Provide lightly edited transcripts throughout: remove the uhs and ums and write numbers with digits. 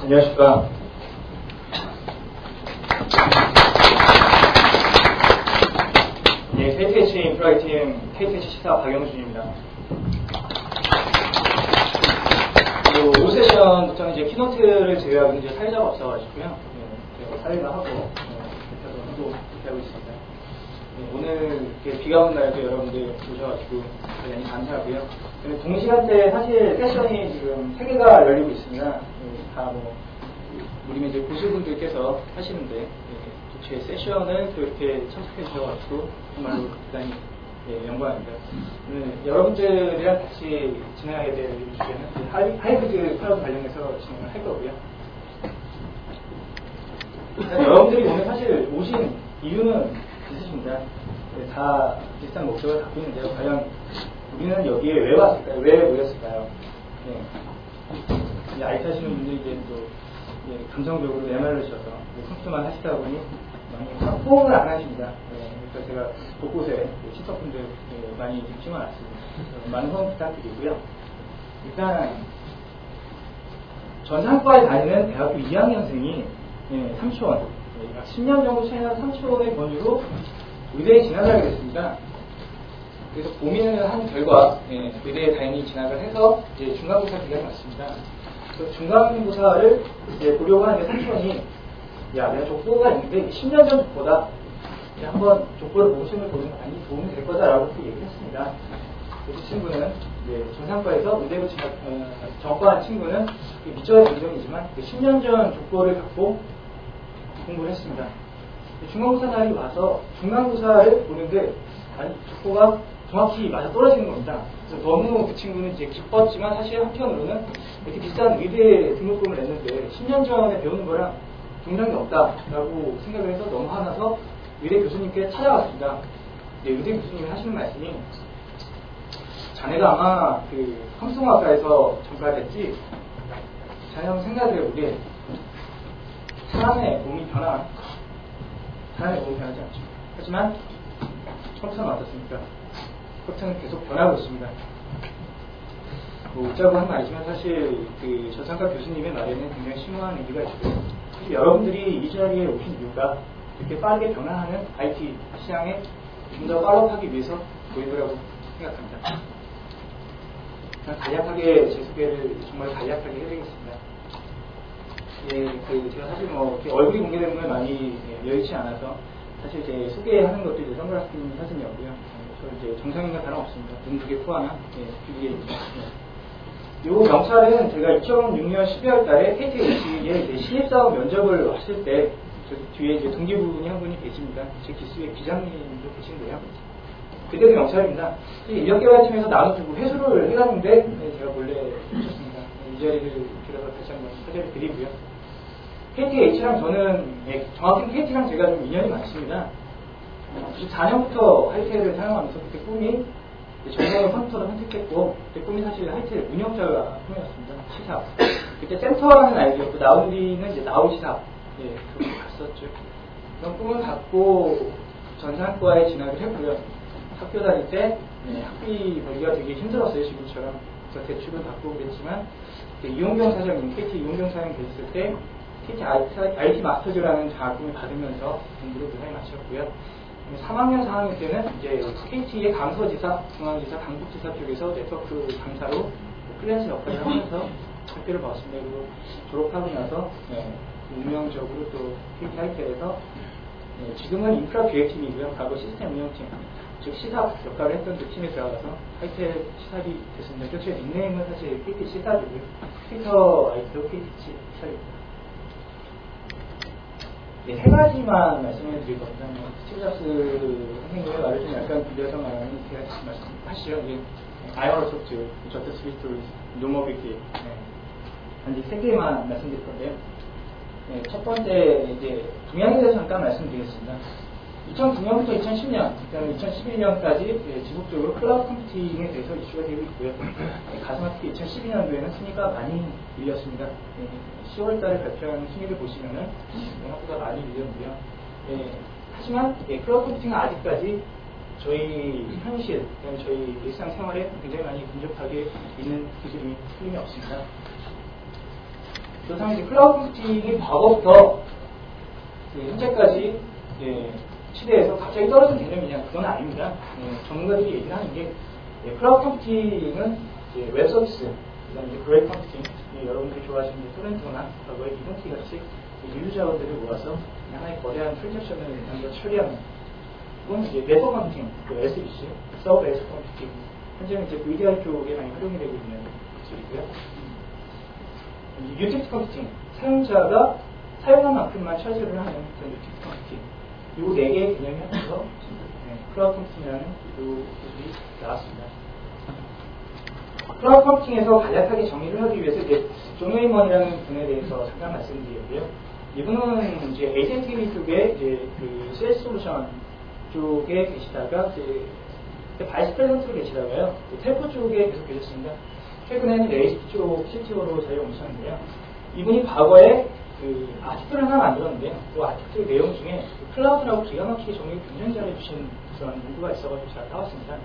안녕하십니까. 네, KTH 인프라이팅 KTH 시사 박영준입니다. 5세션부터는 이제 키노트를 제외하고 이제 사회자가 없어가지고요. 네, 제가 사회가 하고 또 이렇게 하고 있습니다. 네, 오늘 이렇게 비가 오는 날도 여러분들 오셔가지고 대단히 감사하고요. 근데 동시간대에 사실 세션이 지금 3개가 열리고 있습니다. 다 우리 이제 고수분들께서 하시는데 제 세션을 또 이렇게 참석해 주셔가지고 정말로 대단히 영광입니다. 여러분들이랑 같이 진행하게 될 주제는 하이브리드 클라우드 관련해서 진행을 할 거고요. 여러분들이 오늘 사실 오신 이유는 있으십니다. 다 비슷한 목적을 갖고 있는데요. 과연 우리는 여기에 왜 왔을까요? 왜 모였을까요? 네. IT 하시는 분들이 이제 또 감정적으로 메말르셔서 컴퓨터만 하시다 보니 많이 호응을 안 하십니다. 그래서 제가 곳곳에 시청분들 많이 심어놨습니다. 많은 호응 부탁드리고요. 일단 전산과에 다니는 대학교 2학년생이 3초원, 10년 정도 차이나 3초원의 권유로 의대에 진학을 하게 됐습니다. 그래서 고민을 한 결과 의대에 다행히 진학을 해서 이제 중간고사 기간이 왔습니다. 중간고사를 이제 보려고 하는데 삼촌이 야, 내가 족보가 있는데 10년 전 족보다 한번 족보를 보고 시험을 보는 거 많이 도움이 될 거다라고 얘기를 했습니다. 그 친구는 전산과에서 의대로 전과한 친구는 미적인 감정이지만 10년 전 족보를 갖고 공부를 했습니다. 중간고사 날이 와서 중간고사를 보는데 족보가 정확히 맞아 떨어지는 겁니다. 그래서 너무 그 친구는 이제 기뻤지만 사실 한편으로는 이렇게 비싼 의대 등록금을 냈는데 10년 전에 배우는 거랑 동일한 게 없다라고 생각을 해서 너무 화나서 의대 교수님께 찾아갔습니다. 의대 교수님이 하시는 말씀이 자네가 아마 그 컴퓨터학과에서 전과됐지 자네 생각을 해보게 사람의 몸이 변하지 않죠. 하지만 컴퓨터는 어떻습니까? 컴퓨터는 계속 변하고 있습니다. 웃자고 한 말이지만 사실 그 저상과 교수님의 말에는 굉장히 심오한 의미가 있고요. 사실 여러분들이 이 자리에 오신 이유가 이렇게 빠르게 변화하는 IT 시장에 좀 더 팔로우하기 위해서 보이더라고 생각합니다. 간략하게 제 소개를 정말 간략하게 해드리겠습니다. 제가 사실 이렇게 얼굴이 공개되는 걸 많이 여의치 않아서 사실 제 소개하는 것도 이제 선글라스 끼는 사진이었고요. 저 이제 정상인과 다름없습니다. 눈 두 개 코 하나, 비비게입니다. 이 명찰은 제가 2006년 12월 달에 KTH에 신입사원 면접을 왔을 때 뒤에 이제 동기부분이 한 분이 계십니다. 제 기수의 기장님도 계신데요. 그때도 명찰입니다. 인력개발팀에서 나눠주고 회수를 해갔는데 제가 몰래 훔쳤습니다. 이 자리를 빌어서 다시 한번 소개를 드리고요. KTH랑 저는 정확히 KT랑 제가 좀 인연이 많습니다. 94년부터 하이텔을 사용하면서 그때 꿈이 전공을 컴퓨터로 선택했고 그때 꿈이 사실 하이텔 운영자가 꿈이었습니다. 시삽. 그때 센터라는 아이디어였고 나우리는 이제 나우 시삽. 그렇게 갔었죠. 그런 꿈을 갖고 전산과에 진학을 했고요. 학교 다닐 때 학비 벌기가 되게 힘들었어요. 지금처럼. 그래서 대출을 받고 그랬지만 이용경 사장님, KT 이용경 사장님 계셨을 때 KT IT 마스터즈라는 자격을 받으면서 공부를 무사히 마쳤고요. 3학년, 4학년 때는 이제 KT의 강서지사, 중앙지사, 강북지사 쪽에서 네트워크 강사로 프리랜서 역할을 하면서 학교를 받았습니다. 그리고 졸업하고 나서 운명적으로 또 KT 하이텔에서 지금은 인프라 기획팀이고요. 과거 시스템 운영팀, 즉 시삽 역할을 했던 그 팀에 들어가서 하이텔 시삽이 됐습니다. 그래서 제 닉네임은 사실 KT 시삽이고요. 트위터 아이디도 KT 시삽입니다. 세 가지만 말씀을 드릴 겁니다. 스티브 잡스 선생님의 말을 좀 약간 빌려서 말하는 세 가지 말씀하시죠. 아이언 소프트, 저트 스위트, 노모비티. 단지 3개만 말씀드릴 건데요. 첫 번째, 이제 동양에 대해서 잠깐 말씀드리겠습니다. 2009년부터 2010년, 그다음에 2011년까지 지속적으로 클라우드 컴퓨팅에 대해서 이슈가 되고 있고요. 가장 특히 2012년도에는 순위가 많이 밀렸습니다. 10월달에 발표하는 순위를 보시면은 생각보다 많이 밀렸고요. 하지만 클라우드 컴퓨팅은 아직까지 저희 현실, 그다음에 저희 일상생활에 굉장히 많이 근접하게 있는 기술이 틀림이 없습니다. 그렇다면 이제 클라우드 컴퓨팅이 과거부터 현재까지 시대에서 갑자기 떨어진 개념이냐? 그건 아닙니다. 전문가들이 얘기하는 게 클라우드 컴퓨팅은 웹 서비스, 그다음에 이제 그레이트 컴퓨팅, 여러분들이 좋아하시는 토렌토나 과거의 이동키 같이 유유 자원들을 모아서 하나의 거대한 트랜잭션을 먼저 처리하는, 그건 이제 네트워크 컴퓨팅, SBC, 서브 베이스 컴퓨팅, 현재는 이제 VDI 쪽에 많이 활용이 되고 있는 기술이고요. 유틸리티 컴퓨팅, 사용자가 사용한 만큼만 처리를 하는 그런 유틸리티 컴퓨팅, 이 4개의 개념이 합쳐서 클라우드 컴퓨팅이라는 이 기술이 나왔습니다. 클라우드 컴퓨팅에서 간략하게 정의를 하기 위해서 이제 존 웨이먼이라는 분에 대해서 잠깐 말씀드리고요. 이분은 이제 AT&T 쪽에 이제 그 CS 솔루션 쪽에 계시다가 이제 바이스 프레젠트로 계시다가요. 텔코 쪽에 계속 계셨습니다. 최근에는 레이스트 쪽 CTO로 자리를 옮기셨는데요. 이분이 과거에 그 아티클을 하나 만들었는데요. 그 아티클 내용 중에 그 클라우드라고 기가 막히게 정리를 굉장히 잘해주신 그런 문구가 있어가지고 제가 따왔습니다.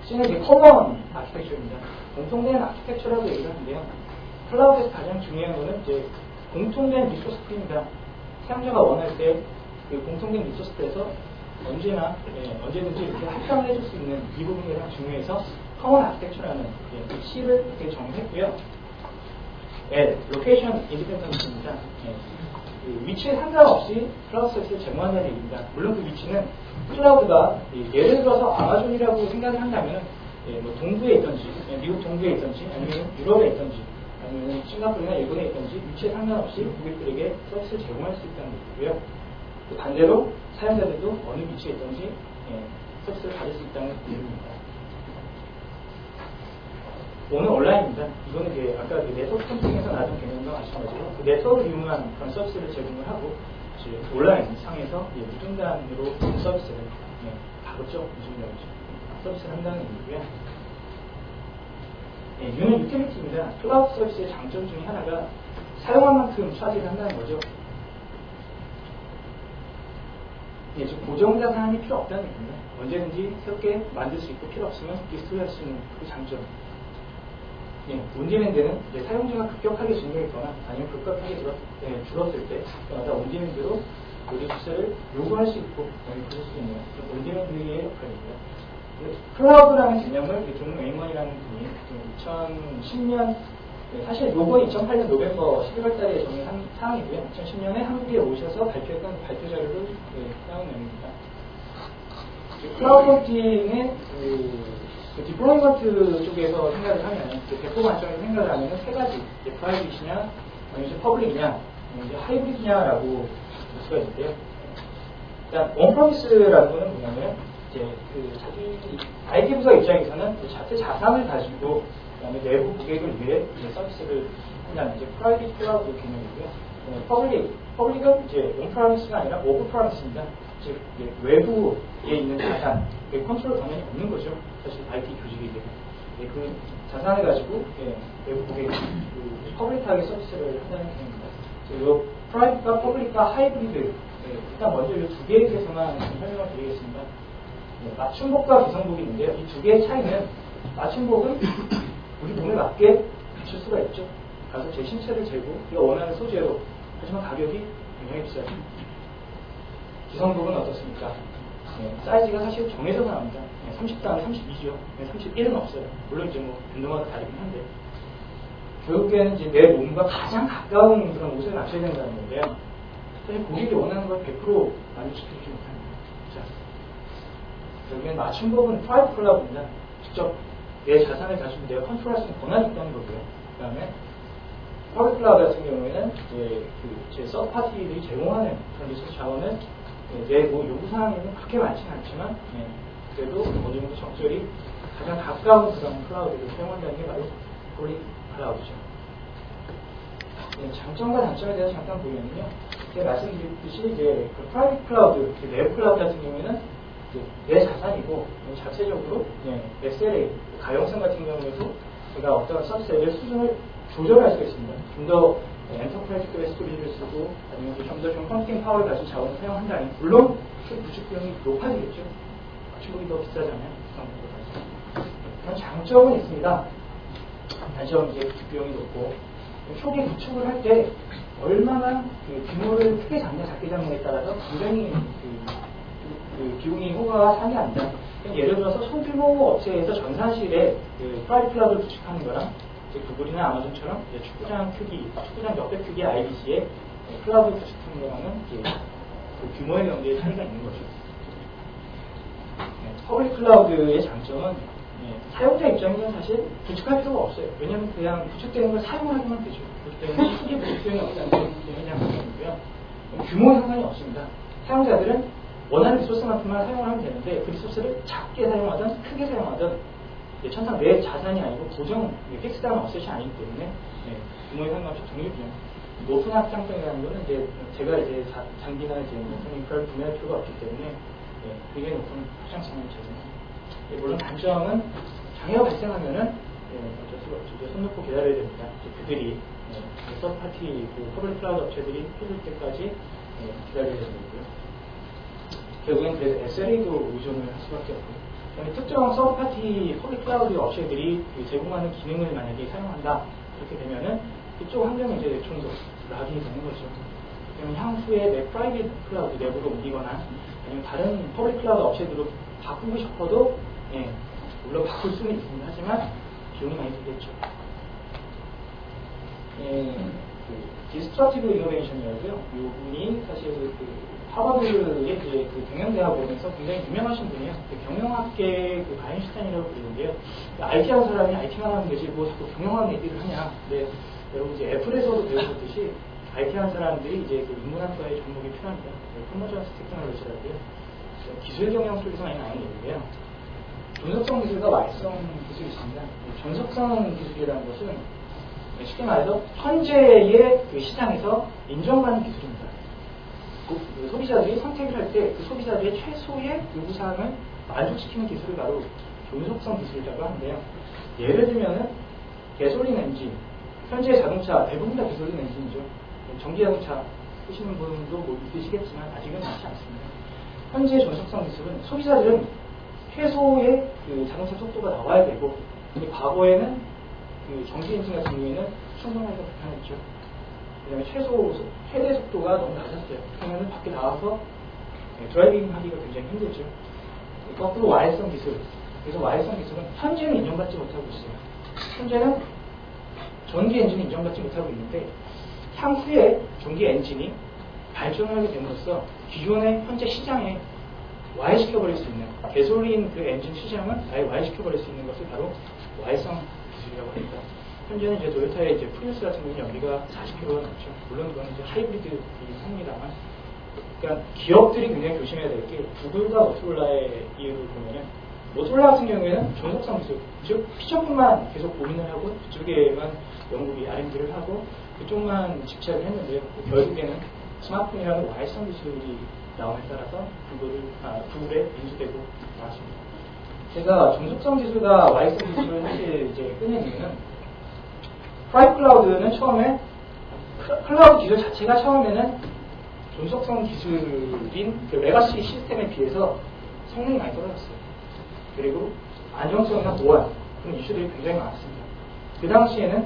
C는 이제 커먼 아키텍처입니다. 공통된 아키텍처라고 얘기를 하는데요. 클라우드에서 가장 중요한 거는 이제 공통된 리소스 풀입니다. 사용자가 원할 때 그 공통된 리소스에서 언제든지 이렇게 합성을 해줄 수 있는 이 부분이 가장 중요해서 커먼 아키텍처라는 C를 이렇게 정의했고요. 로케이션 인디펜던스입니다. 위치에 상관없이 클라우드 서비스를 제공한다는 얘기입니다. 물론 그 위치는 클라우드가 예를 들어서 아마존이라고 생각을 한다면 뭐 동부에 있던지, 미국 동부에 있던지, 아니면 유럽에 있던지, 아니면 싱가포르나 일본에 있던지 위치에 상관없이 고객들에게 서비스를 제공할 수 있다는 얘기고요. 또 반대로 사용자들도 어느 위치에 있던지 서비스를 받을 수 있다는 얘기입니다. 오늘 온라인입니다. 이거는 이제 아까 그 네트워크 컴퓨팅에서 나온 개념과 마찬가지로 그 네트워크를 이용한 그런 서비스를 제공을 하고 이제 온라인 상에서 무중단으로 서비스를 다뤘죠. 무중단이죠. 서비스를 한다는 얘기고요. 이거는 유틸리티입니다. 클라우드 서비스의 장점 중에 하나가 사용한 만큼 차지를 한다는 거죠. 즉 고정자 사양이 필요 없다는 얘기입니다. 언제든지 새롭게 만들 수 있고 필요 없으면 리스토리할 수 있는 그 장점. 온디맨드는 사용자가 급격하게 증가했거나 아니면 급격하게 줄었을 때 그마다 온디맨드로 리소스를 요구할 수 있고 그럴 수 있는 온디맨드의 역할이고요. 클라우드라는 개념을 존 웨이먼이라는 분이 2010년 사실 요건 2008년 노벰버 11월 달에 정리한 사항이고요. 2010년에 한국에 오셔서 발표했던 발표 자료를 사용한 내용입니다. 클라우드 컴퓨팅의 디플로이먼트 쪽에서 생각을 하면, 배포 관점에서 생각을 하면 세 가지, 프라이빗이냐, 아니면 퍼블릭이냐, 아니면 하이브리드냐라고 볼 수가 있는데요. 일단, 원프로미스라는 거는 뭐냐면, 이제 자기 IT 부서 입장에서는 자체 자산을 가지고, 그다음에 내부 고객을 위해 서비스를 한다는 이제 프라이빗 클라우드 개념이고요. 퍼블릭은 이제 온프로미스가 아니라 오프프로미스입니다. 즉 외부에 있는 자산, 컨트롤 당연히 없는 거죠. 사실 IT 조직이기 때문에 그 자산을 가지고 외부 고객 퍼블릭하게 서비스를 한다는 개념입니다. 이 프라이빗과 퍼블릭과 하이브리드 일단 먼저 이 두 개에 대해서만 설명을 드리겠습니다. 맞춤복과 비성복이 있는데요. 이 두 개의 차이는 맞춤복은 우리 몸에 맞게 맞출 수가 있죠. 가서 제 신체를 재고 내가 원하는 소재로, 하지만 가격이 굉장히 비싸죠. 비성복은 어떻습니까? 사이즈가 사실 정해져서 나옵니다. 30다음에 32죠. 31은 없어요. 물론 이제 뭐 운동화가 다르긴 한데 결국에는 이제 내 몸과 가장 가까운 그런 옷을 맞춰야 된다는 건데요. 사실 고객이 원하는 걸 100% 만족시키지 못합니다. 자, 결국엔 맞춤법은 프라이빗 클라우드입니다. 직접 내 자산을 가지고 내가 컨트롤할 수 있는 권한이 있다는 거고요. 그 다음에 퍼블릭 클라우드 같은 경우에는 제 서브파티들이 제공하는 그런 리소스 자원은 내 요구사항에는 그렇게 많지는 않지만 그래도 어느 정도 적절히 가장 가까운 그런 클라우드를 사용한다는 게 바로 퍼블릭 클라우드죠. 장점과 단점에 대해서 잠깐 보면요. 제가 말씀드렸듯이 이제 그 프라이빗 클라우드, 내부 클라우드 같은 경우에는 내 자산이고 자체적으로 SLA, 가용성 같은 경우에도 제가 어떤 서비스의 수준을 조절할 수가 있습니다. 좀 더 엔터프라이즈 스토리지를 쓰고 아니면 좀 더 컴퓨팅 파워를 가진 자원을 사용한다면 물론 구축 비용이 높아지겠죠. 중국이 더 비싸잖아요. 그런 장점은 있습니다. 단점 이제 구축 비용이 높고 초기 구축을 할 때 얼마나 그 규모를 크게 잡냐 작게 잡냐에 따라서 굉장히 그 비용이 호가가 상이합니다. 예를 들어서 소규모 업체에서 전산실에 그 프라이빗 클라우드를 구축하는 거랑 이제 구글이나 아마존처럼 이제 축구장 몇 배 크기 IBC에 클라우드를 구축하는 거랑은 이제 그 규모의 경계에 차이가 있는 거죠. 퍼블릭 클라우드의 장점은 사용자 입장에서는 사실 구축할 필요가 없어요. 왜냐하면 그냥 구축되는 걸 사용하기만 되죠. 그렇기 때문에 크게 구축 비용이 없다는 점이 그냥 장점이고요. 규모에 상관이 없습니다. 사용자들은 원하는 리소스만큼만 사용하면 되는데 그 리소스를 작게 사용하든 크게 사용하든 천상 내 자산이 아니고 고정 픽스다운 어셋이 아니기 때문에 규모에 상관없이 정규비용 높은 확장성이라는 거는 이제 제가 이제 장기나 이제 그걸 구매할 필요가 없기 때문에 되게 높은 확장성을 제공합니다. 물론 단점은 장애가 발생하면은 어쩔 수가 없죠. 손 놓고 기다려야 됩니다. 그들이 서드파티 퍼블릭 클라우드 업체들이 해줄 때까지 기다려야 되고요. 결국엔 그래서 SLA도 의존을 할 수밖에 없고요. 특정 서드파티 퍼블릭 클라우드 업체들이 제공하는 기능을 만약에 사용한다 그렇게 되면은 그쪽 환경에 이제 좀 더 락이 되는 거죠. 그러면 향후에 내 프라이빗 클라우드 내부로 옮기거나 아니면 다른 퍼블릭 클라우드 업체들로 바꾸고 싶어도 물론 바꿀 수는 있습니다. 하지만 비용이 많이 들겠죠. 디스트럭티브 이노베이션이라고요. 이분이 사실 하버드의 이제 그 경영대학원에서 굉장히 유명하신 분이에요. 경영학계 아인슈타인이라고 부르는데요. IT 하는 사람이 IT만 하면 되지 뭐 자꾸 경영학 얘기를 하냐. 근데 여러분 이제 애플에서도 배우셨듯이 IT 하는 사람들이 이제 인문학과의 종목이 필요합니다. 컨버전스 테크놀로지라고요. 기술 경영 쪽에서 많이 나오는 얘기인데요. 존속성 기술과 와이성 기술이 있습니다. 존속성 기술이라는 것은 쉽게 말해서 현재의 그 시장에서 인정받는 기술입니다. 그 소비자들이 선택을 할 때 그 소비자들의 최소의 요구사항을 만족시키는 기술을 바로 존속성 기술이라고 하는데요. 예를 들면은 개솔린 엔진, 현재 자동차 대부분 다 개솔린 엔진이죠. 전기 자동차 쓰시는 분도 뭐 있으시겠지만 아직은 많지 않습니다. 현재 존속성 기술은 소비자들은 최소의 그 자동차 속도가 나와야 되고, 근데 과거에는 그 전기 엔진 같은 경우에는 충분하기가 불편했죠. 왜냐하면 최대 속도가 너무 낮았어요. 그러면 밖에 나와서 드라이빙 하기가 굉장히 힘들죠. 거꾸로 와이성 기술. 그래서 와이성 기술은 현재는 인정받지 못하고 있어요. 현재는 전기 엔진이 인정받지 못하고 있는데 향후에 전기 엔진이 발전을 하게 됨으로써 기존의 현재 시장에 와해시켜버릴 수 있는 개솔린 그 엔진 시장을 아예 와해시켜버릴 수 있는 것을 바로 와해성 기술이라고 합니다. 현재는 이제 토요타의 이제 프리우스 같은 경우는 연비가 40km가 넘죠. 물론 그건 이제 하이브리드이긴 합니다만, 그러니까 기업들이 굉장히 조심해야 될 게 구글과 모토로라의 이유를 보면은 모토로라 같은 경우에는 존속성 기술, 즉 피처뿐만 계속 고민을 하고 그쪽에만 연구비 R&D를 하고 그쪽만 집착을 했는데요. 결국에는 스마트폰이라는 와이성 기술이 나옴에 따라서 구글에 인수되고 나왔습니다. 제가 존속성 기술과 와이성 기술을 사실 이제 꺼낸 이유는 프라이빗 클라우드는 처음에 클라우드 기술 자체가 처음에는 존속성 기술인 그 레가시 시스템에 비해서 성능이 많이 떨어졌어요. 그리고 안정성이나 보안 그런 이슈들이 굉장히 많았습니다. 그 당시에는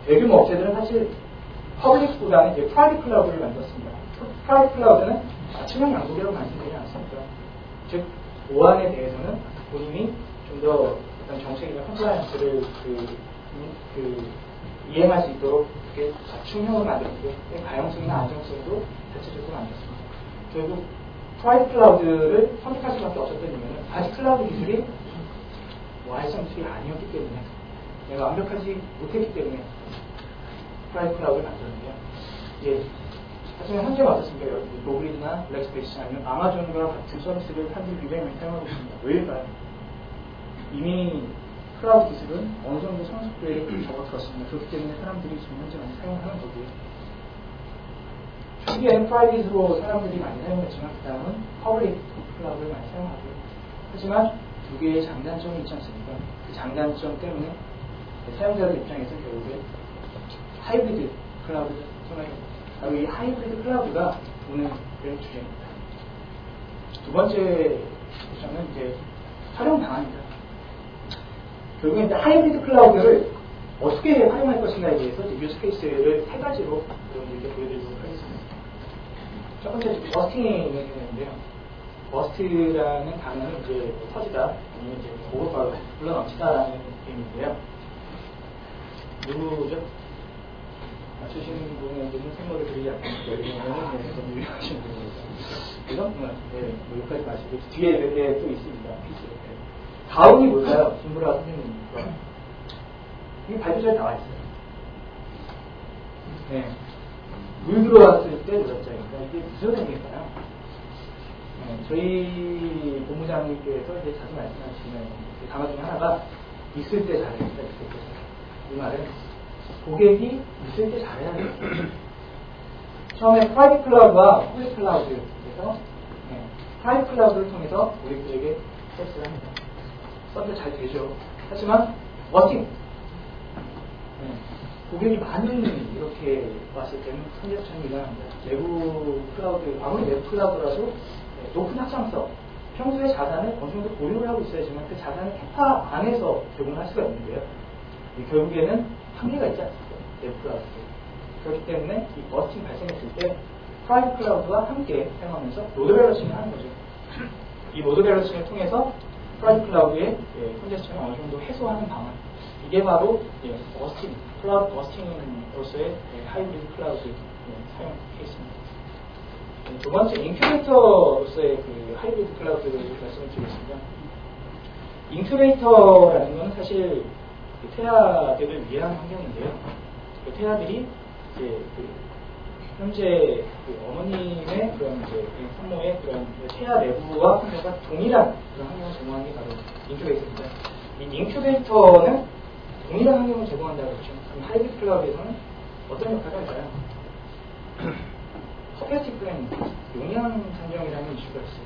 대규모 업체들은 사실 퍼블릭보다는 이제 프라이빗 클라우드를 만들었습니다. 프라이빗 클라우드는 맞춤형 양국이라고 말씀드리지 않습니까? 즉 보안에 대해서는 본인이 좀 더 어떤 정책이나 컴플라이언스를 이행할 수 있도록 그렇게 맞춤형을 만들었고요. 가용성이나 안정성도 자체적으로 만들었습니다. 결국 프라이빗 클라우드를 선택할 수밖에 없었던 이유는 아직 클라우드 기술이 와해성 기술이 아니었기 때문에, 내가 완벽하지 못했기 때문에 프라이빗 클라우드를 만들었는데요. 예. 하지만 현재는 어떻습니까? 노그리드나 블랙스페이스 아니면 아마존과 같은 서비스를 사람들이 굉장히 많이 사용하고 있습니다. 왜일까요? 이미 클라우드 기술은 어느 정도 성숙도에 접어들었습니다. 그렇기 때문에 사람들이 지금 현재 많이 사용하는 거고요. 초기에는 프라이빗으로 사람들이 많이 사용했지만 그 다음은 퍼블릭 클라우드를 많이 사용하고요. 하지만 두 개의 장단점이 있지 않습니까? 그 장단점 때문에 사용자들 입장에서 결국에 하이브리드 클라우드를 선호합니다. 바로 이 하이브리드 클라우드가 오늘의 주제입니다. 두 번째 포션은 이제 활용 방안입니다. 결국에 이제 하이브리드 클라우드를 어떻게 활용할 것인가에 대해서 유즈 케이스를 세 가지로 여러분들께 보여드리도록 하겠습니다. 첫 번째, 버스팅의 개념인데요. 버스트라는 단어는 이제 터지다, 아니면 이제 고급화로 불러넘치다라는 의미인데요. 누구죠? 맞추시는 분에게는 선물을 드리지 않겠습니다. 왜냐하면 너무 유명하신 분이니까. 그래서 뭐 여기까지 마시고 뒤에 이렇게 또 있습니다. 피스. 다음이 뭘까요? 김구라 선생님과 이게 발표자에 나와 있어요. 네. 물 들어왔을 때 노작자입니다. 이게 무슨 의미일까요? 네, 저희 본부장님께서 이제 자주 말씀하시는 단어 중에 하나가 있을 때 잘해야 된다. 있을 때 잘해야. 이 말은 고객이 있을 때 잘해야 돼요. 처음에 프라이빗 클라우드와 퍼블릭 클라우드에서 프라이빗 클라우드를 통해서 고객들에게 서비스를 합니다. 서비스 잘 되죠. 하지만 워팅 고객이 많은 이렇게 왔을 때는 선제천이가 내부 클라우드, 아무리 내부 클라우드라도 높은 확장성, 평소에 자산을 어느 정도 보유를 하고 있어야지만 그 자산을 캐파 안에서 제공할 수가 있는데요. 결국에는 한계가 있지 않습니까? 내부 클라우드. 그렇기 때문에 이 버스팅 발생했을 때 프라이빗 클라우드와 함께 사용하면서 로드 밸런싱을 하는 거죠. 이 로드 밸런싱을 통해서 프라이빗 클라우드의 컨제스션을 어느 정도 해소하는 방안. 이게 바로 버스팅, 클라우드 버스팅으로서의 하이브리드 클라우드 사용 케이스입니다. 두 번째, 인큐베이터로서의 그 하이브리드 클라우드를 말씀을 드리겠습니다. 인큐베이터라는 것은 사실 태아들을 위한 환경인데요. 그 태아들이 이제 현재 어머님의 그런 이제 산모의 그런 태아 내부와 환경과 동일한 그런 환경을 제공하는 게 바로 인큐베이터입니다. 이 인큐베이터는 동일한 환경을 제공한다고 그랬죠. 그럼 하이브리드 클라우드에서는 어떤 역할을 할까요? 커피티 플랜, 용량 산정이라는 이슈가 있어요.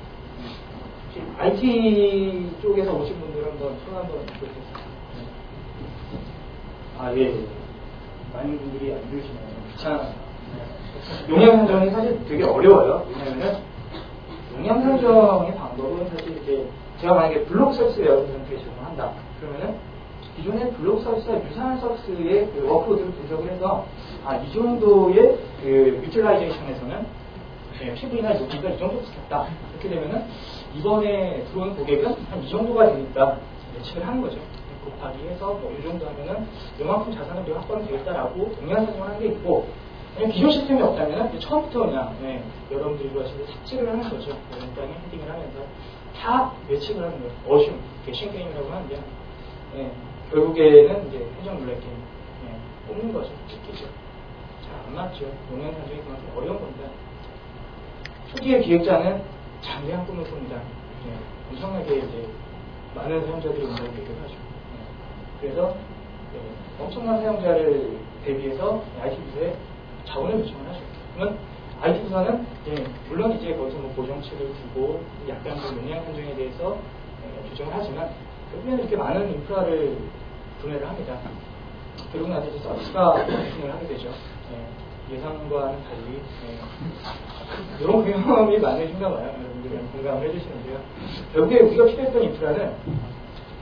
혹시 IT 쪽에서 오신 분들 한번 손 한번 들어주세요. 예. 많은 분들이 안 들으시나요? 귀찮아요. 용량 산정이 사실 되게 어려워요. 왜냐하면 용량 산정의 방법은 사실 이제 제가 만약에 블록 서비스 여러분들한테 제공한다. 그러면은 기존의 블록 서비스와 유사한 서비스의 그 워크로드를 분석을 해서 이 정도의 그 유틸라이제이션에서는 PV나 요기가 이 정도 붙었다. 이렇게 되면은 이번에 들어온 고객은 한 이 정도가 되니까 예측을 하는 거죠. 곱하기 해서 뭐 이 정도 하면은 요만큼 자산을 우리가 확보는 되겠다라고 동일한 설정을 하는 게 있고, 기존 시스템이 없다면 처음부터 그냥 여러분들이 하실 때 삭제를 하는 거죠. 이런 땅에 헤딩을 하면서 다 예측을 하는 거예요. 어슝, 게싱 게임이라고 하는데 결국에는 이제 해적 룰렛 게임 뽑는 거죠. 찍기죠. 잘 안 맞죠. 용량 산정이 그만큼 어려운 겁니다. 초기의 기획자는 장대한 꿈을 꿉니다. 엄청나게 이제 많은 사용자들이 온다고 얘기를 하죠. 그래서 엄청난 사용자를 대비해서 IT 부서에 자원을 요청을 하죠. 그러면 IT 부서는 물론 이제 거기서 뭐 고정치를 두고 약간 그 용량 산정에 대해서 규정을 하지만 결국에는 이렇게 많은 인프라를 분해를 합니다. 그러고 나서 이제 서비스가 진행을 하게 되죠. 예상과는 달리 이런 경험이 많으신가 봐요. 여러분들이 공감을 해주시는데요. 결국에 우리가 필요했던 인프라는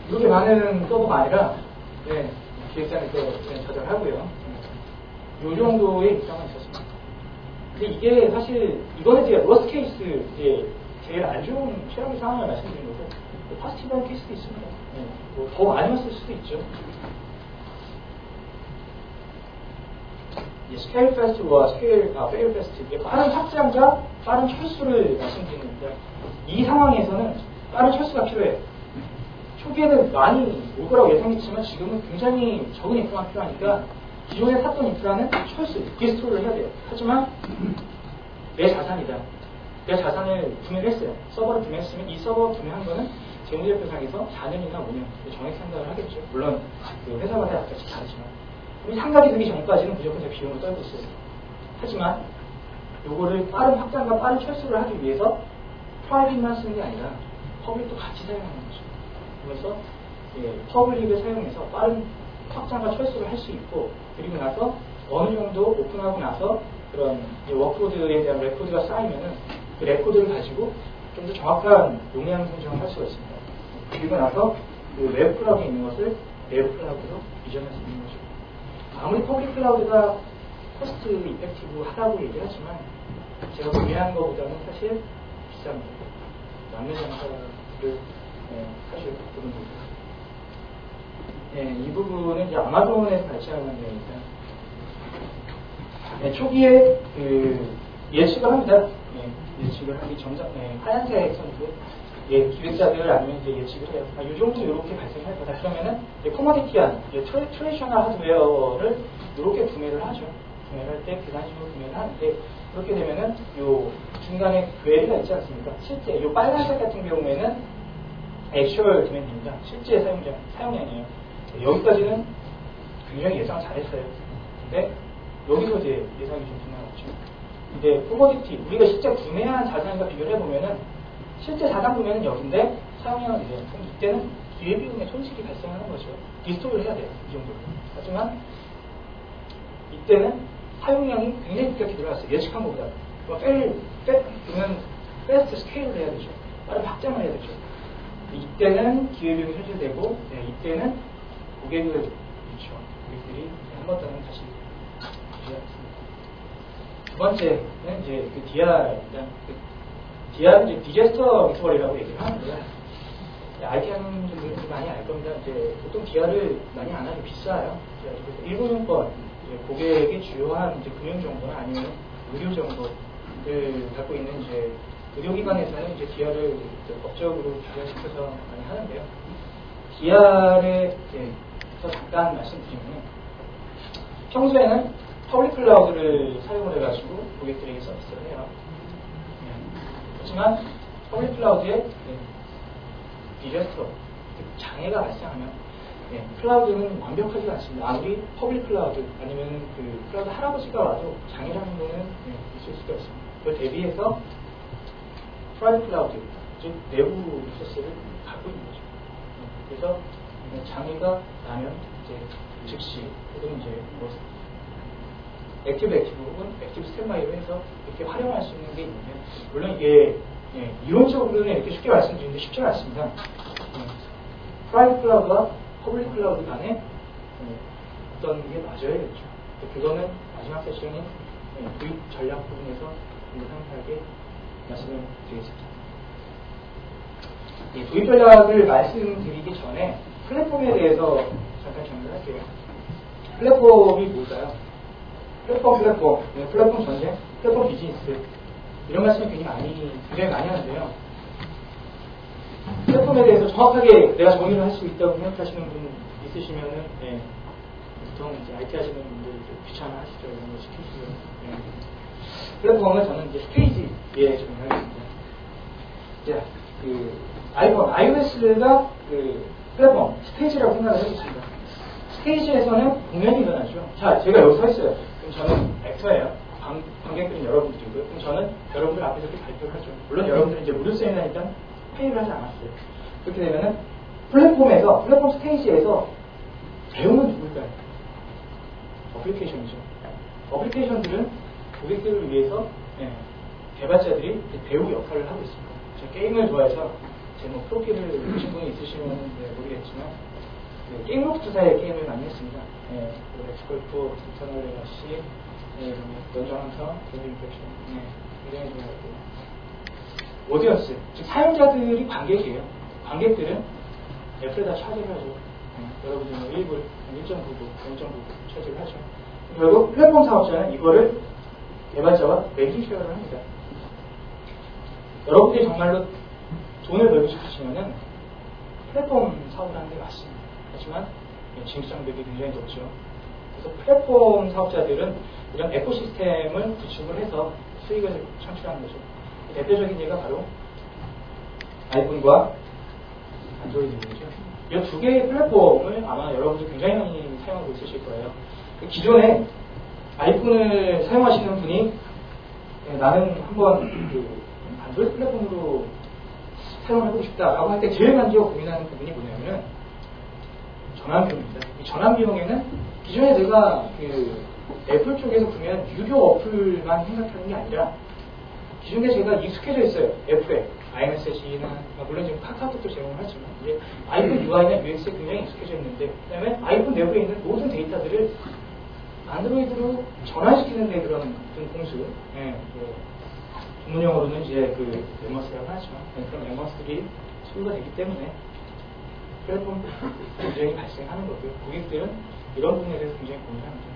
이렇게 많은 서버가 아니라 기획자에서 조절하고요. 이 정도의 입장은 있었습니다. 근데 이게 사실 이거는 이제 워스트 케이스 이제 제일 안 좋은 최악의 상황을 말씀드린 거고 파스티브한 케이스도 있습니다. 뭐 더 많이 왔을 수도 있죠. 스케일 패스트와 스케일 페일 패스트, 빠른 확장과 빠른 철수를 말씀드리는 겁니다. 이 상황에서는 빠른 철수가 필요해요. 초기에는 많이 올 거라고 예상했지만 지금은 굉장히 적은 인프라가 필요하니까 기존에 샀던 인프라는 철수, 리스토어를 해야 돼요. 하지만 내 자산이다. 내 자산을 구매를 했어요. 서버를 구매했으면 이 서버 구매한 거는 재무제표상에서 4년이나 5년 정액 상각을 하겠죠. 물론 그 회사마다 약간씩 다르지만 우리 상각이 되기 전까지는 무조건 제 비용을 떨고 있어요. 하지만 요거를 빠른 확장과 빠른 철수를 하기 위해서 프라이빗만 쓰는 게 아니라 퍼블릭도 같이 사용하는 거죠. 그래서 퍼블릭을 사용해서 빠른 확장과 철수를 할 수 있고, 그리고 나서 어느 정도 오픈하고 나서 그런 워크로드에 대한 레코드가 쌓이면은 그 레코드를 가지고 좀 더 정확한 용량 선정을 할 수가 있습니다. 그리고 나서 그 웹 클라우드에 있는 것을 웹 클라우드로 이전할 수 있는 거죠. 아무리 퍼블릭 클라우드가 코스트 이펙티브 하다고 얘기하지만 제가 고민하는 것보다는 사실 비쌉니다. 남는 장사를 사실 부분입니다. 이 부분은 이제 아마존에서 발전한 내용입니다. 초기에 예측을 합니다. 예측을 하기 전자 하얀색 선도 기획자들 아니면 이제 예측을 해요. 이 정도 이렇게 발생할 거다. 그러면은 커머디티한 트레디셔널 하드웨어를 이렇게 구매를 하죠. 구매를 할 때 그런 식으로 구매를 하는데 그렇게 되면은 요 중간에 괴리가 있지 않습니까? 실제 요 빨간색 같은 경우에는 액츄얼 디맨드입니다. 실제 사용량이에요. 여기까지는 굉장히 예상 잘했어요. 근데 여기서 이제 예상이 좀 빗나갔죠. 근데 커머디티 우리가 실제 구매한 자산과 비교를 해보면은 실제 자산 구매는 여기인데 사용량은 이제 이때는 기회비용의 손실이 발생하는 거죠. 리스토어를 해야 돼요. 이 정도로. 하지만 이때는 사용량이 굉장히 급격히 들어갔어요. 예측한 것보다. 그러면 패스트 스케일을 해야 되죠. 빠른 확장을 해야 되죠. 이때는 기회비용이 손실되고 이때는 고객들이 한 번 더는 다시 주저하겠습니다. 두 번째는 이제 그 DR은 이제 디제스터 리커버리라고 얘기를 하는데요. IT 하는 분들은 많이 알 겁니다. 이제 보통 DR을 많이 안 하죠. 비싸요. 그래서 일본인권 고객의 주요한 이제 금융 정보나 아니면 의료 정보를 갖고 있는 이제 의료기관에서는 이제 DR을 법적으로 규제시켜서 많이 하는데요. DR에 잠깐 말씀드리면 평소에는 퍼블릭 클라우드를 사용을 해가지고 고객들에게 서비스를 해요. 하지만 퍼블릭 클라우드에 디제스터 장애가 발생하면 클라우드는 완벽하지가 않습니다. 아무리 퍼블릭 클라우드 아니면 그 클라우드 할아버지가 와도 장애라는 거는 있을 수가 있습니다. 그걸 대비해서 프라이빗 클라우드, 즉 내부 리소스를 갖고 있는 거죠. 그래서 장애가 나면 이제 즉시 혹은 이제 뭐 액티브 혹은 액티브 스탠바이로 해서 이렇게 활용할 수 있는 게 있는데 물론 이게 이론적으로는 이렇게 쉽게 말씀드리는데 쉽지가 않습니다. 프라이빗 클라우드와 퍼블릭 클라우드 간에 어떤 게 맞아야겠죠. 그거는 마지막 세션인 도입 전략 부분에서 상세하게 말씀을 드리겠습니다. 도입 전략을 말씀드리기 전에 플랫폼에 대해서 잠깐 정리를 할게요. 플랫폼이 뭘까요? 플랫폼 전쟁, 플랫폼 비즈니스 이런 말씀을 굉장히 많이 하는데요. 플랫폼에 대해서 정확하게 내가 정의를 할 수 있다고 생각하시는 분 있으시면은 보통 이제 IT 하시는 분들 귀찮아 하시죠. 이런 거 시키시죠. 플랫폼은 저는 이제 스테이지에 적용하겠습니다. 자, iOS가 플랫폼 스테이지라고 생각을 해보겠습니다. 스테이지에서는 공연이 일어나죠. 자, 제가 여기 서 있어요. 그럼 저는 액터예요. 관객들은 여러분들이고요. 그럼 저는 여러분들 앞에서 이렇게 발표를 하죠. 물론 여러분들은 이제 무료 세미나니까 회의를 하지 않았어요. 그렇게 되면은 플랫폼 스테이지에서 배우는 누굴까요? 어플리케이션이죠. 어플리케이션들은 고객들을 위해서 개발자들이 배우 역할을 하고 있습니다. 제가 게임을 좋아해서 제 프로필을 보신 분이 있으시면 모르겠지만 게임로프트사의 게임을 많이 했습니다. 엑스골프, 이터널 레가시, 연정한터, 게임 인펙션 굉장히 좋아하고 오디언스, 즉 사용자들이 관객이에요. 관객들은 애플에다 차지를 하죠. 여러분들 1불, 1.99, 0.99 차지를 하죠. 결국 플랫폼 사업자는 이거를 개발자와 레이징 쉐어를 합니다. 여러분들이 정말로 돈을 벌고 싶으시면은 플랫폼 사업을 하는 게 맞습니다. 하지만 진입장벽이 굉장히 높죠. 그래서 플랫폼 사업자들은 이런 에코시스템을 구축을 해서 수익을 창출하는 거죠. 대표적인 예가 바로 아이폰과 안드로이드이죠. 이 두 개의 플랫폼을 아마 여러분들 굉장히 많이 사용하고 있으실 거예요. 기존에 아이폰을 사용하시는 분이 나는 한번 안드로이드 플랫폼으로 사용을 해보고 싶다라고 할 때 제일 먼저 고민하는 부분이 뭐냐면은 전환비용입니다. 이 전환비용에는 기존에 내가 애플 쪽에서 보면 유료 어플만 생각하는 게 아니라 기존에 제가 익숙해져 있어요. 애플에 iMessage나 물론 지금 카카오톡도 제공을 하지만 이제 아이폰 UI나 UX에 굉장히 익숙해져 있는데 그다음에 아이폰 내부에 있는 모든 데이터들을 안드로이드로 전환시키는 데 그런 공수, 전문용어로는 이제 그 멤버스라고 하지만 그런 멤버스들이 소유가 되기 때문에 플랫폼 분쟁이 발생하는 거고요. 고객들은 이런 부분에 대해서 굉장히 고민합니다.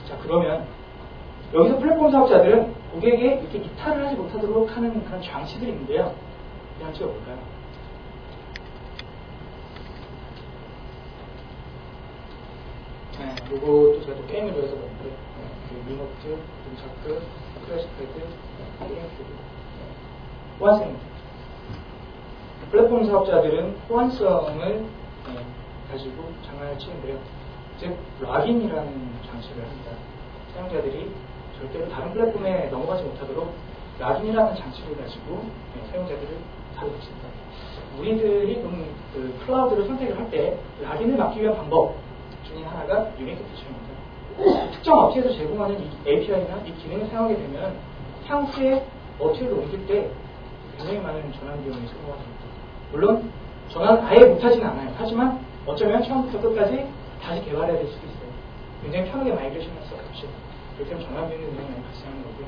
자, 그러면 여기서 플랫폼 사업자들은 고객에 이렇게 이탈을 하지 못하도록 하는 그런 장치들이 있는데요. 그 장치가 뭘까요? 요것도 제가 또 게임을 위해서 봤는데, 미노트, 문차크, 클래시패드, 게임패드, 호환성입니다. 플랫폼 사업자들은 호환성을 가지고 장난을 치는데요. 즉, 락인이라는 장치를 합니다. 사용자들이 절대로 다른 플랫폼에 넘어가지 못하도록 락인이라는 장치를 가지고 사용자들을 사로잡습니다. 우리들이 그 클라우드를 선택을 할 때 락인을 막기 위한 방법 중에 하나가 유니크 피처입니다. 특정 업체에서 제공하는 이 API나 이 기능을 사용하게 되면 향후에 업체를 옮길 때 굉장히 많은 전환 비용이 소모가 됩니다. 물론 전환을 아예 못하지는 않아요. 하지만 어쩌면 처음부터 끝까지 다시 개발해야 될 수도 있어요. 굉장히 편하게 마이그레이션을 할 수 없이 그렇게 하면 전환 비용이 굉장히 많이 발생하는 거고요.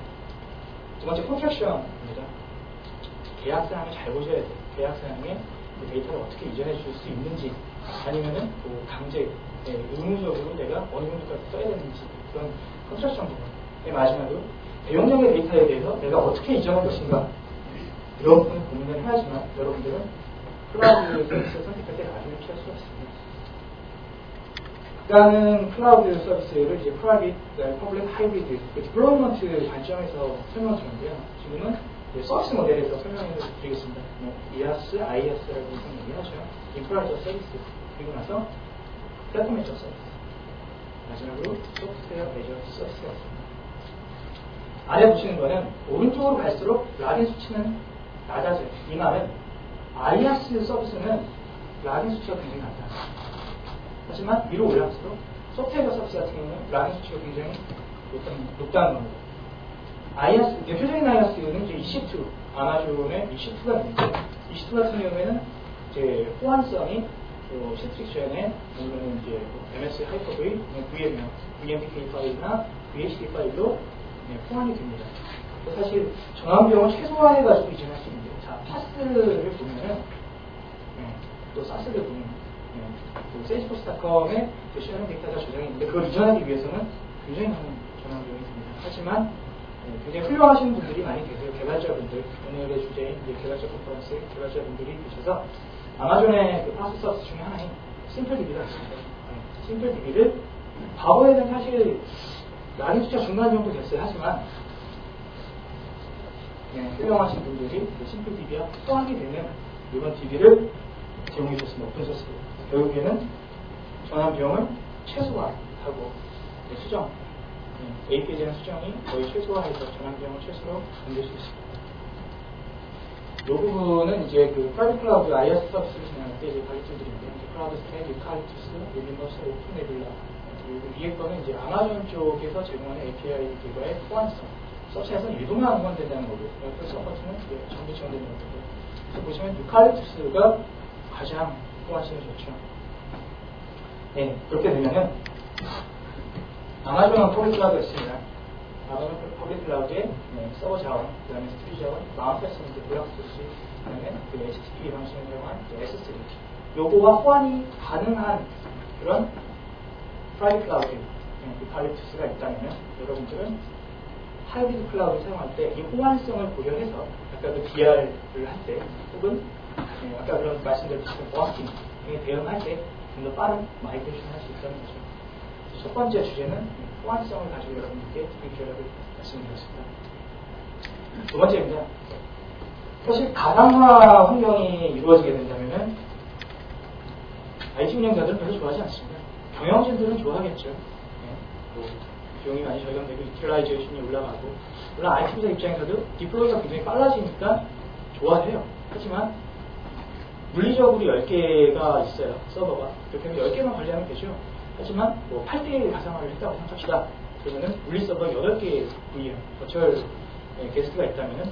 두 번째 콘트랙션입니다. 계약 사항을 잘 보셔야 돼요. 계약 사항에 그 데이터를 어떻게 이전해 줄 수 있는지 아니면은 뭐 강제 의무적으로 내가 어느 정도까지 써야 되는지 그런 컨트랙션 부분. 마지막으로 대용량의 데이터에 대해서 내가 어떻게 이전할 것인가 이런 부분을 고민을 해야지만 여러분들은 클라우드 서비스를 선택할 때 락인을 피할 수가 있습니다. 그러니까는 클라우드 서비스를 이제 프라이빗, 퍼블릭, 하이브리드, 디플로이먼트 관점에서 설명을 드렸는데요. 지금은 서비스 모델에서 설명을 드리겠습니다. IaaS, IaaS라고 얘기하죠. 인프라에서 서비스, 그리고 나서 플랫폼 애저 서비스, 마지막으로 소프트웨어 애저 서비스가 있습니다. 아래 보시는 거는 오른쪽으로 갈수록 락인 수치는 낮아져요. 이 말은 IaaS 서비스는 락인 수치가 굉장히 낮다. 하지만 위로 올라갈수록 소프트웨어 서비스 같은 경우는 락인 수치가 굉장히 높다는 겁니다. IaaS, 대표적인 IaaS는 이제 EC2, 아마존의 EC2가 있는데, EC2 같은 경우에는 이제 호환성이 시트릭션에 아니면 이제 MS 하이퍼V, VMPK 파일이나 VHD 파일로 호환이 됩니다. 사실 전환 비용을 최소화해가지고 이전할 수 있는데, 자, 파스를 보면은, 또 사스를 보면, 세일즈포스닷컴에 실행 데이터가 저장이 있는데, 그걸 이전하기 위해서는 굉장히 많은 전환 비용이 듭니다. 하지만 굉장히 훌륭하신 분들이 많이 계세요. 개발자분들, 오늘의 주제인 개발자 컨퍼런스에 개발자분들이 계셔서 아마존의 그 파스 서비스 중에 하나인 심플DB가 있습니다. 심플DB를 과거에는 사실 락인 숫자 중간 정도 됐어요. 하지만 훌륭하신 분들이 심플DB와 호환이 되는 이번 DB를 제공해 주셨습니다. 오픈소스로. 결국에는 전환 비용을 최소화하고 수정, API에 대한 수정이 거의 최소화해서 전환 비용을 최소로 만들 수 있습니다. 이 부분은 이제 그 프라이빗 클라우드 IaaS 서비스를 진행할 때 이제 가르쳐드리는데, 클라우드 스택, 유칼립투스, 유니버스, 오픈네뷸라, 그리고 위에 거는 이제 아마존 쪽에서 제공하는 API들과의 호환성, 서치에서는 유도만 호환된다는 거고, 그 서포트는 전부 지원되는 거고, 그래서 보시면 유칼립투스가 가장 호환성이 좋죠. 그렇게 되면은 아마존은 퍼블릭 클라우드가 있습니다. 아마존 퍼블릭 클라우드에 서버 자원, 그 다음에 스토리지 자원, 마운트패스먼트, 블록 소시, 그 다음에 그 HTTP 방식을 사용한 S3. 요거와 호환이 가능한 그런 프라이빗 클라우드, 유칼립투스가 있다면 여러분들은 하이브리드 클라우드를 사용할 때 이 호환성을 고려해서 아까 그 DR을 할 때 혹은 아까 그런 말씀드렸듯이 보안팀에 대응할 때 좀 더 빠른 마이그레이션을 할 수 있다는 거죠. 첫 번째 주제는 호환성을 가지고 여러분들께 드리려고 말씀드렸습니다. 두 번째입니다. 사실 가상화 환경이 이루어지게 된다면 IT 운영자들은 별로 좋아하지 않습니다. 경영진들은 좋아하겠죠. 비용이 많이 절감되고 유틸라이제이션이 올라가고, 물론 IT 부사 입장에서도 디플로이가 굉장히 빨라지니까 좋아해요. 하지만 물리적으로 10개가 있어요. 서버가. 그렇게 하면 10개만 관리하면 되죠. 하지만 뭐 8대1 가상화를 했다고 생각합시다. 그러면은 물리 서버 8개의 VM, 버추얼 게스트가 있다면은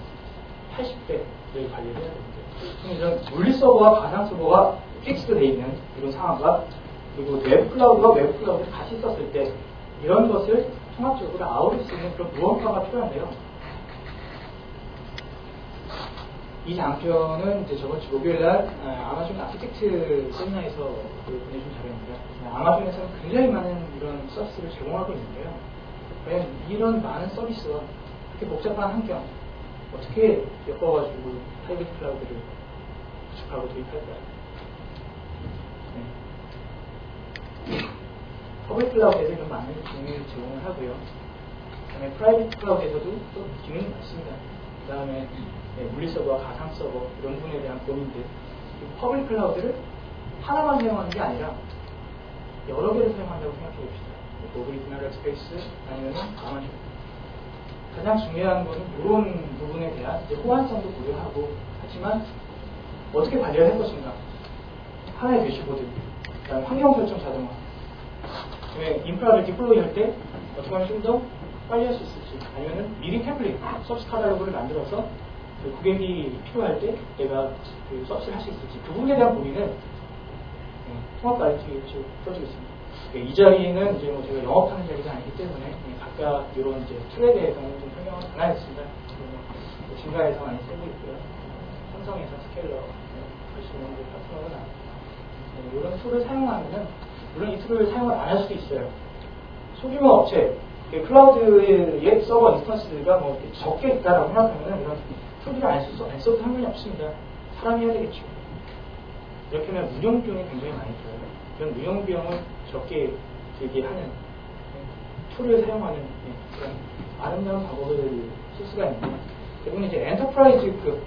80대를 관리를 해야 됩니다. 그럼 이런 물리 서버와 가상 서버가 픽스드 되어 있는 이런 상황과 그리고 외부 클라우드와 외부 클라우드를 같이 썼을 때 이런 것을 통합적으로 아우를 수 있는 그런 무언가가 필요한데요. 이 장표는 이제 저번 주 목요일날 아마존 아키텍트 세미나에서 보내준 자료입니다. 아마존에서는 굉장히 많은 이런 서비스를 제공하고 있는데요. 과연 이런 많은 서비스와 그렇게 복잡한 환경 어떻게 엮어가지고 하이브리드 클라우드를 구축하고 도입할까요? 네. 퍼블릭 클라우드에서 이런 많은 기능을 제공을 하고요. 그다음에 프라이빗 클라우드에서도 또 기능이 많습니다. 그 다음에 물리 서버와 가상 서버 이런 부분에 대한 고민들. 퍼블릭 클라우드를 하나만 사용하는 게 아니라 여러 개를 사용한다고 생각해 봅시다. 구글 인터넷 스페이스 아니면 아마존. 가장 중요한 것은 이런 부분에 대한 이제 호환성도 고려하고 하지만 어떻게 관리를 할 것인가. 하나의 대시보드, 그다음 환경 설정 자동화. 그다음에 인프라를 디플로이 할 때 어떻게 하면 좀 더 빨리 할 수 있을지, 아니면 미리 템플릿, 서비스 카탈로그를 만들어서 그 고객이 필요할 때 내가 그 서비스를 할 수 있을지 그 부분에 대한 고민을 통합 IT에 써주고 있습니다. 이 자리는 이제 뭐 제가 영업하는 자리가 아니기 때문에 각각 이런 이제 툴에 대해서는 좀 설명을 안 하겠습니다. 진가에서 많이 쓰고 있고요. 삼성에서 스케일러, 훨씬 파트너가 나왔고 이런 툴을 사용하면은 물론 이 툴을 사용을 안 할 수도 있어요. 소규모 업체, 클라우드의 서버 인스턴스가 뭐 적게 있다라고 생각하면은 이런 툴을 안 써도 상관이 없습니다. 사람이 해야 되겠죠. 이렇게 하면 운영 비용이 굉장히 많이 들어요. 그런 운영 비용을 적게 들게 하는 툴을 사용하는 그런 아름다운 방법을 쓸 수가 있는데, 대부분 이제 엔터프라이즈급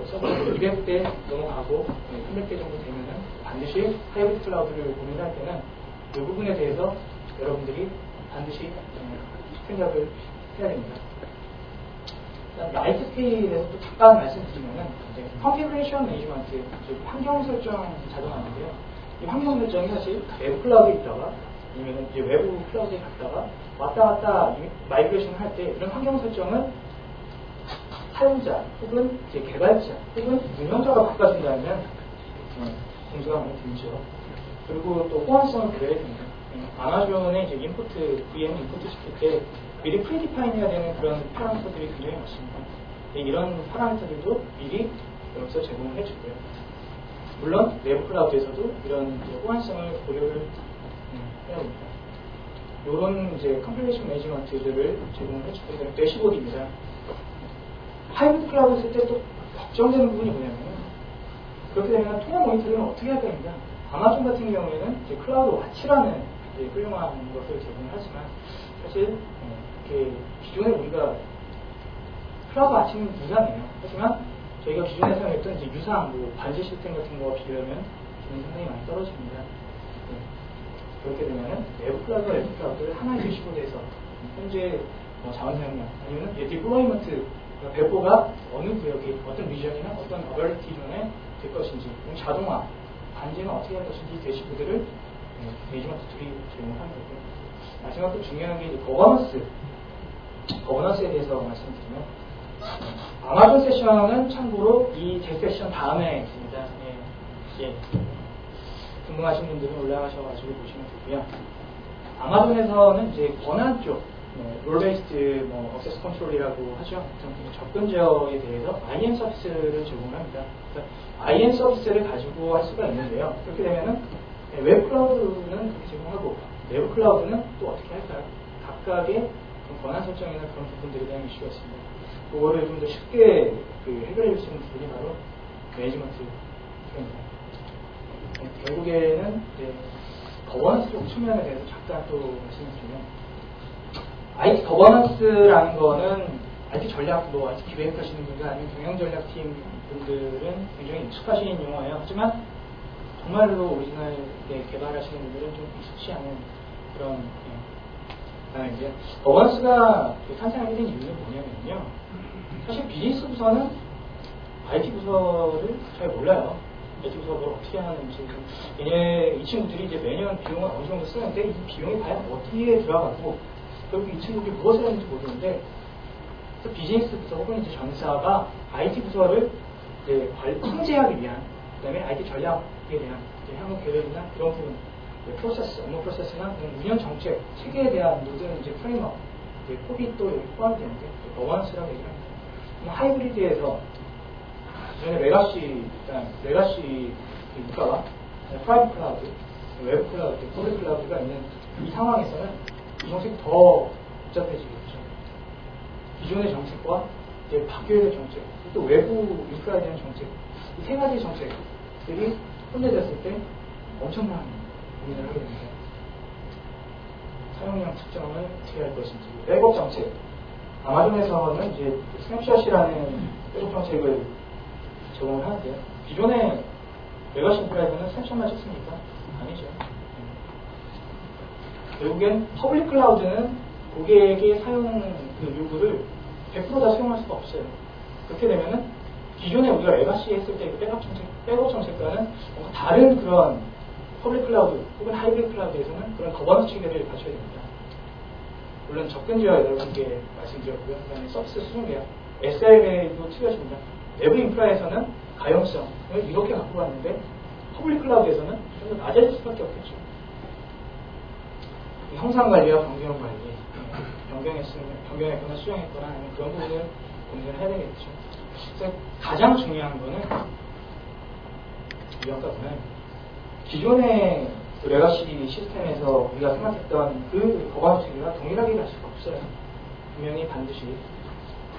서버 200대 넘어가고 300대 정도 되면은 반드시 하이브리드 클라우드를 고민할 때는 이 부분에 대해서 여러분들이 반드시 생각을 해야 됩니다. IT 스케일에서 또 잠깐 말씀드리면은 컨피그레이션 매니지먼트, 즉 환경 설정 자동화인데요. 이 환경 설정이 사실 외부 클라우드에 있다가 아니면 이제 외부 클라우드에 갔다가 왔다 갔다 마이그레이션을 할 때 이런 환경 설정은 사용자 혹은 이제 개발자 혹은 운영자가 바꿔준다면 공수가 많이 들죠. 그리고 또 호환성을 고려해야 됩니다. 아마존의 이제 인포트, VM 인포트 시킬 때 미리 프리디파인해야 되는 그런 파라미터들이 굉장히 많습니다. 이런 파라미터들도 미리 여기서 제공을 해주고요. 물론 내부 클라우드에서도 이런 호환성을 고려를 해야 합니다. 이런 이제 컴플레이션 매니지먼트들을 제공을 해주고, 대시보드입니다. 하이브리드 클라우드 쓸 때 또 걱정되는 부분이 뭐냐면, 그렇게 되면 통합 모니터링은 어떻게 할 겁니까? 아마존 같은 경우에는 이제 클라우드 와치라는 이제 훌륭한 것을 제공을 하지만, 사실 이렇게 기존에 우리가 클라우드 와치는 무상이에요. 하지만 저희가 기존에 사용했던 이제 유상 반지 시스템 같은 거와 비교하면 기능이 상당히 많이 떨어집니다. 그렇게 되면은 내부 클라우드와 외부 클라우드를 하나의 대시보드에서 현재 자원 사용량 아니면 디플로이먼트 배포가 어느 구역에 어떤 리전이나 어떤 어버리티존에 될 것인지, 자동화 반지는 어떻게 할 것인지 대시보드를 매니지먼트 툴이 제공하는 거고요. 마지막으로 중요한 게 이제 거버넌스에 대해서 말씀드리면, 아마존 세션은 참고로 이 제 세션 다음에 있습니다. 궁금하신 분들은 올라가셔가지고 보시면 되고요. 아마존에서는 이제 권한 쪽, 롤 베이스드 액세스 컨트롤이라고 하죠. 접근 제어에 대해서 IAM 서비스를 제공합니다. IAM 서비스를 가지고 할 수가 있는데요. 그렇게 되면은 웹 클라우드는 그렇게 제공하고 내부 클라우드는 또 어떻게 할까요? 각각의 권한 설정이나 그런 부분들에 대한 이슈가 있습니다. 그거를 좀 더 쉽게 해결해 줄 수 있는 부분이 바로 매니지먼트입니다. 결국에는 이제 거버넌스 쪽 측면에 대해서 잠깐 또 말씀을 드리면, IT 거버넌스라는 거는 IT 전략, IT 기획하시는 분들 아니면 경영 전략팀 분들은 굉장히 익숙하신 용어예요. 하지만 정말로 오리지널에 개발하시는 분들은 좀 익숙치 않은 그런 단어인데요. 거버넌스가 탄생하게 된 이유는 뭐냐면요. 사실 비즈니스 부서는 IT 부서를 잘 몰라요. IT 부서가 뭘 어떻게 하는지. 이 친구들이 이제 매년 비용을 어느 정도 쓰는데 이 비용이 과연 어디에 들어가고 그리고 이 친구들이 무엇을 하는지 모르는데, 그래서 비즈니스 부서 혹은 이제 전사가 IT 부서를 이제 통제하기 위한, 그 다음에 IT 전략에 대한 향후 계획이나 그런 부분, 프로세스, 업무 프로세스나 운영 정책, 체계에 대한 모든 이제 프레임워크, 이제 컵이 또 여기 포함이 되는데 어바운스라고 얘기를 합니다. 하이브리드에서 전에 레가시 국가와 프라이빗 클라우드, 웹 클라우드, 퍼블릭 클라우드가 있는 이 상황에서는 이 정책이 더 복잡해지겠죠. 기존의 정책과 이제 바뀌어야 될 정책, 또 외부 인프라에 대한 정책, 이 세 가지 정책들이 혼재됐을 때 엄청난 고민을 하게 됩니다. 사용량 측정을 어떻게 할 것인지, 백업 정책. 아마존에서는 이제 스냅샷이라는 백업 정책을 제공을 하는데요. 기존의 레거시 인프라에서는 스냅샷만 찍습니까? 아니죠. 결국엔 퍼블릭 클라우드는 고객의 사용 그 요구를 100% 다 수용할 수가 없어요. 그렇게 되면은 기존에 우리가 레가시 했을 때 그 백업 정책과는 뭔가 다른 그런 퍼블릭 클라우드 혹은 하이브리드 클라우드에서는 그런 거버넌스 체계를 갖춰야 됩니다. 물론 접근지와 여러분께 말씀드렸고요. 그 다음에 서비스 수준 계약, SLA도 틀려집니다. 내부 인프라에서는 가용성을 이렇게 갖고 갔는데 퍼블릭 클라우드에서는 좀 더 낮아질 수밖에 없겠죠. 형상 관리와 변경 관리, 변경했거나 수정했거나 아니면 그런 부분을 고민을 해야 되겠죠. 그래서 가장 중요한 거는 이 아까는 기존의 그 레가시 시스템에서 우리가 생각했던 그 거버넌스 체계가 동일하게 갈 수가 없어요. 분명히 반드시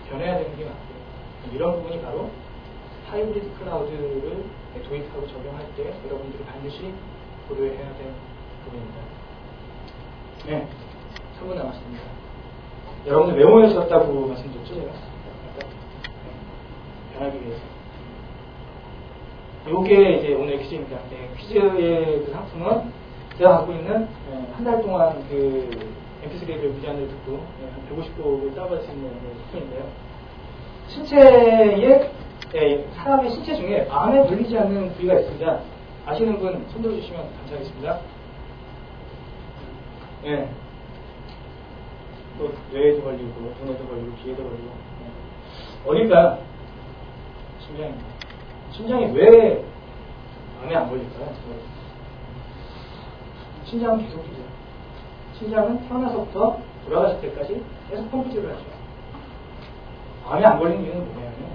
변해야 되는 게 맞고요. 이런 부분이 바로 하이브리드 클라우드를 도입하고 적용할 때 여러분들이 반드시 고려해야 될 부분입니다. 네, 3분 남았습니다. 여러분들 메모해주셨다고 말씀드렸죠, 제가? 변하기 위해서. 이게 이제 오늘 퀴즈입니다. 네, 퀴즈의 그 상품은 제가 갖고 있는 한 달 동안 그 MP3를 무제한으로 듣고 한 150곡을 다운받을 수 있는 쿠폰인데요. 신체에 사람의 신체 중에 마음에 걸리지 않는 부위가 있습니다. 아시는 분 손 들어주시면 감사하겠습니다. 네. 또 뇌에도 걸리고 눈에도 걸리고 귀에도 걸리고 어딜까? 심장입니다. 심장이 왜 마음에 안 걸릴까요? 심장은 계속 뛰죠. 심장은 태어나서부터 돌아가실 때까지 계속 펌프질을 하죠. 마음에 안 걸리는 이유는 뭐냐면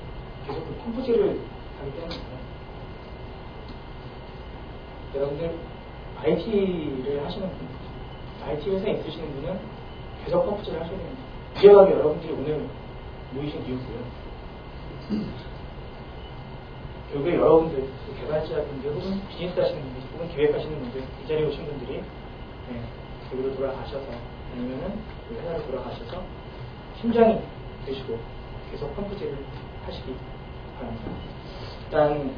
계속 그 펌프질을 하기 때문입니다. 여러분들 IT를 하시는 분, IT 회사에 있으시는 분은 계속 펌프질을 하셔야 됩니다. 이해하게 여러분들이 오늘 모이신 이유고요. 결국에 여러분들, 개발자분들 혹은 비즈니스 하시는 분들 혹은 계획하시는 분들, 이 자리에 오신 분들이 여기로 돌아가셔서 아니면은 그 회사로 돌아가셔서 팀장이 되시고 계속 펌프질을 하시기 바랍니다. 일단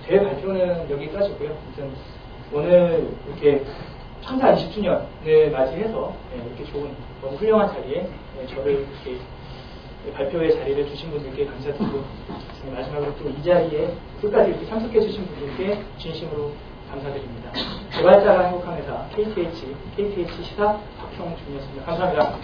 제 발표는 여기까지고요. 아무튼 오늘 이렇게 창사 20주년을 맞이해서 이렇게 좋은 너무 훌륭한 자리에 저를 이렇게 발표의 자리를 주신 분들께 감사드리고 마지막으로 또 이 자리에 끝까지 이렇게 참석해 주신 분들께 진심으로 감사드립니다. 개발자가 행복한 회사 KTH 시사 박형준이었습니다. 감사합니다.